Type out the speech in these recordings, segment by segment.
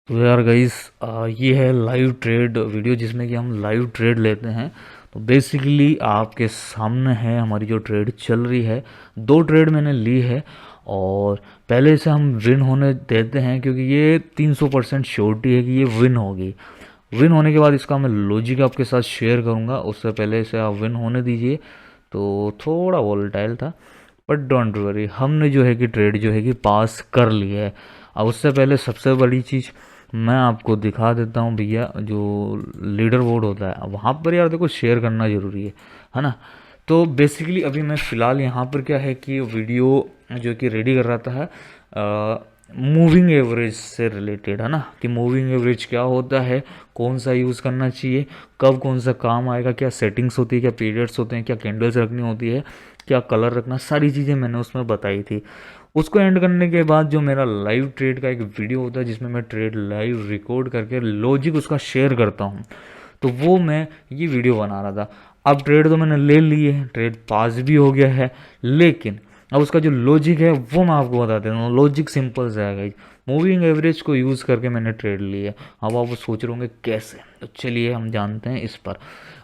तो यार गाइस, ये है लाइव ट्रेड वीडियो जिसमें कि हम लाइव ट्रेड लेते हैं। तो बेसिकली आपके सामने है हमारी जो ट्रेड चल रही है। दो ट्रेड मैंने ली है और पहले से हम विन होने देते हैं क्योंकि ये 300% श्योरिटी है कि ये विन होगी। विन होने के बाद इसका मैं लॉजिक आपके साथ शेयर करूंगा, उससे पहले से आप विन होने दीजिए। तो थोड़ा वॉलेटाइल था बट डोंट वरी, हमने जो है कि ट्रेड जो है कि पास कर ली है। अब उससे पहले सबसे बड़ी चीज़ मैं आपको दिखा देता हूँ भैया, जो लीडर बोर्ड होता है वहाँ पर यार देखो शेयर करना ज़रूरी है ना। तो बेसिकली अभी मैं फ़िलहाल यहाँ पर क्या है कि वीडियो जो कि रेडी कर रहा था मूविंग एवरेज से रिलेटेड, है ना, कि मूविंग एवरेज क्या होता है, कौन सा यूज़ करना चाहिए, कब कौन सा काम आएगा, क्या सेटिंग्स होती है, क्या पीरियड्स होते हैं, क्या कैंडल्स रखनी होती है, क्या कलर रखना, सारी चीज़ें मैंने उसमें बताई थी। उसको एंड करने के बाद जो मेरा लाइव ट्रेड का एक वीडियो होता है जिसमें मैं ट्रेड लाइव रिकॉर्ड करके लॉजिक उसका शेयर करता हूँ, तो वो मैं ये वीडियो बना रहा था। अब ट्रेड तो मैंने ले ली है, ट्रेड पास भी हो गया है, लेकिन अब उसका जो लॉजिक है वो मैं आपको बता देता हूँ। लॉजिक सिंपल सा है गाइस, मूविंग एवरेज को यूज़ करके मैंने ट्रेड ली है। अब आप सोच रहे होंगे कैसे, तो चलिए हम जानते हैं इस पर।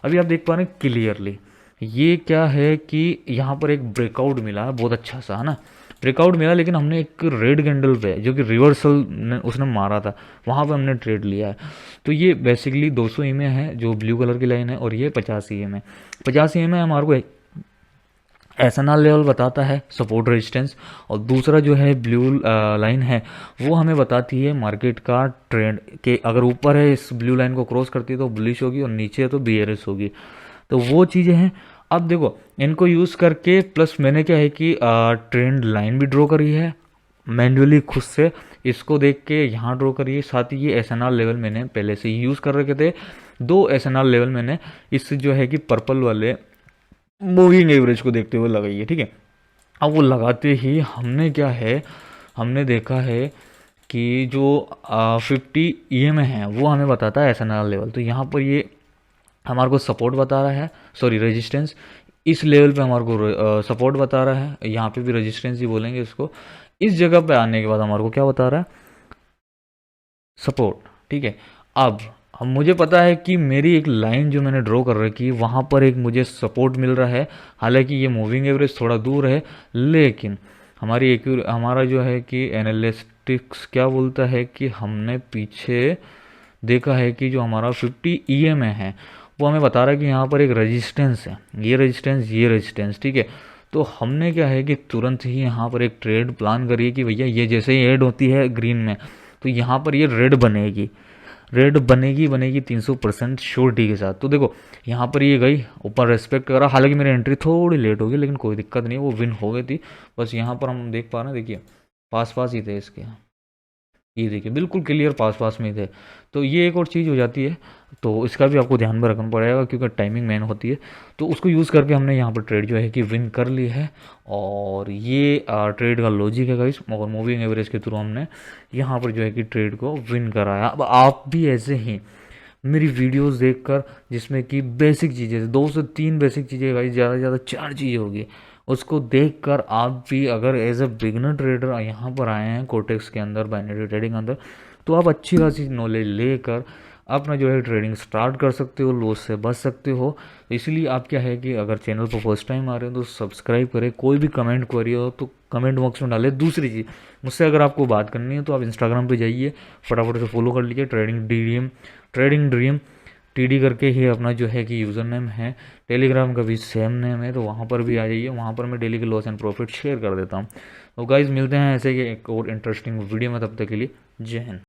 अभी आप देख पा रहे हैं क्लियरली, ये क्या है कि यहाँ पर एक ब्रेकआउट मिला है बहुत अच्छा सा, है ना। ब्रेकआउट मिला, लेकिन हमने एक रेड कैंडल पे जो कि रिवर्सल उसने मारा था वहाँ पे हमने ट्रेड लिया है। तो ये बेसिकली 200 ईएमए है जो ब्लू कलर की लाइन है, और ये 50 ईएमए। 50 ईएमए हमारे को एसएनआर लेवल बताता है, सपोर्ट रेजिस्टेंस। और दूसरा जो है ब्लू लाइन है वो हमें बताती है मार्केट का ट्रेंड, कि अगर ऊपर है इस ब्लू लाइन को क्रॉस करती है तो बुलिश होगी, और नीचे है तो बियरिश होगी। तो वो चीज़ें हैं। अब देखो इनको यूज़ करके प्लस मैंने क्या है कि ट्रेंड लाइन भी ड्रॉ करी है मैन्युअली खुद से, इसको देख के यहाँ ड्रॉ करिए। साथ ही ये एसएनआर लेवल मैंने पहले से यूज़ कर रखे थे। दो एसएनआर लेवल मैंने इस जो है कि पर्पल वाले मूविंग एवरेज को देखते हुए लगाई है, ठीक है। अब वो लगाते ही हमने क्या है, हमने देखा है कि जो 50 ईएमए है वो हमें बताता है एसएनआर लेवल। तो यहाँ पर ये हमारे को सपोर्ट बता रहा है, सॉरी रेजिस्टेंस। इस लेवल पे हमारे को सपोर्ट बता रहा है, यहाँ पे भी रेजिस्टेंस ही बोलेंगे इसको। इस जगह पे आने के बाद हमारे को क्या बता रहा है, सपोर्ट, ठीक है। अब मुझे पता है कि मेरी एक लाइन जो मैंने ड्रॉ कर रखी है वहाँ पर एक मुझे सपोर्ट मिल रहा है। हालांकि ये मूविंग एवरेज थोड़ा दूर है, लेकिन हमारा जो है कि एनालिटिक्स क्या बोलता है कि हमने पीछे देखा है कि जो हमारा 50 ईएमए है वो हमें बता रहा है कि यहाँ पर एक रेजिस्टेंस है, ये रेजिस्टेंस, ये रेजिस्टेंस, ठीक है। तो हमने क्या है कि तुरंत ही यहाँ पर एक ट्रेड प्लान करिए कि भैया ये जैसे ही ऐड होती है ग्रीन में, तो यहाँ पर ये रेड बनेगी, रेड बनेगी बनेगी 300% श्योरिटी के साथ। तो देखो यहाँ पर ये गई ऊपर, रेस्पेक्ट करा। हालांकि मेरी एंट्री थोड़ी लेट हो गई, लेकिन कोई दिक्कत नहीं, वो विन हो गई थी। बस यहाँ पर हम देख पा रहे हैं, देखिए पास पास ही थे इसके, ये देखिए बिल्कुल क्लियर पास पास में थे। तो ये एक और चीज़ हो जाती है, तो इसका भी आपको ध्यान में रखना पड़ेगा क्योंकि टाइमिंग मैन होती है। तो उसको यूज़ करके हमने यहाँ पर ट्रेड जो है कि विन कर ली है। और ये ट्रेड का लॉजिक है गाइस, और मूविंग एवरेज के थ्रू हमने यहाँ पर जो है कि ट्रेड को विन कराया। अब आप भी ऐसे ही मेरी वीडियोस देखकर, जिसमें कि बेसिक चीज़ें 2 से 3 बेसिक चीज़ें गाइस, ज़्यादा से ज़्यादा 4 चीज़ें होगी, उसको देखकर आप भी अगर एज अ बिगनर ट्रेडर यहाँ पर आए हैं कोटेक्स के अंदर, बाइनरी ट्रेडिंग के अंदर, तो आप अच्छी खासी नॉलेज लेकर अपना जो है ट्रेडिंग स्टार्ट कर सकते हो, लॉस से बच सकते हो। इसलिए आप क्या है कि अगर चैनल पर फर्स्ट टाइम आ रहे हो तो सब्सक्राइब करें। कोई भी कमेंट क्वेरी हो तो कमेंट बॉक्स में डालें। दूसरी चीज़, मुझसे अगर आपको बात करनी है तो आप इंस्टाग्राम पे जाइए, फटाफट से फॉलो कर लीजिए, ट्रेडिंग ड्रीम टीडी करके ही अपना जो है कि यूज़र नेम है। टेलीग्राम का भी सेम नेम है, तो वहाँ पर भी आ जाइए, वहाँ पर मैं डेली के लॉस एंड प्रॉफिट शेयर कर देता हूँ। तो गाइज़ मिलते हैं ऐसे कि एक और इंटरेस्टिंग वीडियो में, तब तक के लिए जय हिंद।